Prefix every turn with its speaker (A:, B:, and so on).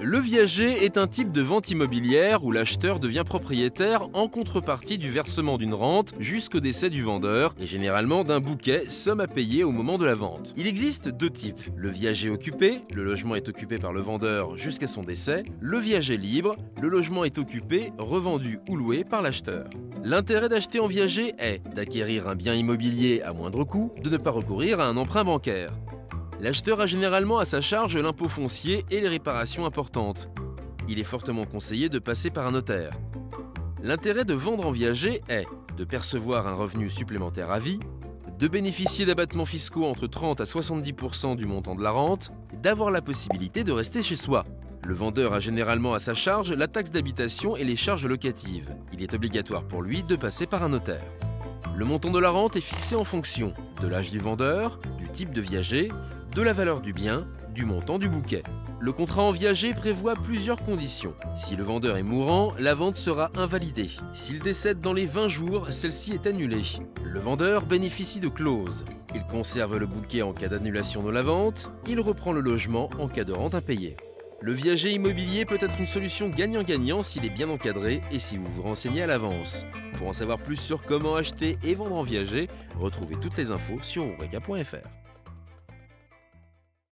A: Le viager est un type de vente immobilière où l'acheteur devient propriétaire en contrepartie du versement d'une rente jusqu'au décès du vendeur et généralement d'un bouquet, somme à payer au moment de la vente. Il existe deux types, le viager occupé, le logement est occupé par le vendeur jusqu'à son décès, le viager libre, le logement est occupé, revendu ou loué par l'acheteur. L'intérêt d'acheter en viager est d'acquérir un bien immobilier à moindre coût, de ne pas recourir à un emprunt bancaire. L'acheteur a généralement à sa charge l'impôt foncier et les réparations importantes. Il est fortement conseillé de passer par un notaire. L'intérêt de vendre en viager est de percevoir un revenu supplémentaire à vie, de bénéficier d'abattements fiscaux entre 30 à 70% du montant de la rente, d'avoir la possibilité de rester chez soi. Le vendeur a généralement à sa charge la taxe d'habitation et les charges locatives. Il est obligatoire pour lui de passer par un notaire. Le montant de la rente est fixé en fonction de l'âge du vendeur, du type de viager, de la valeur du bien, du montant du bouquet. Le contrat en viager prévoit plusieurs conditions. Si le vendeur est mourant, la vente sera invalidée. S'il décède dans les 20 jours, celle-ci est annulée. Le vendeur bénéficie de clauses. Il conserve le bouquet en cas d'annulation de la vente. Il reprend le logement en cas de rente impayée. Le viager immobilier peut être une solution gagnant-gagnant s'il est bien encadré et si vous vous renseignez à l'avance. Pour en savoir plus sur comment acheter et vendre en viager, retrouvez toutes les infos sur oureka.fr.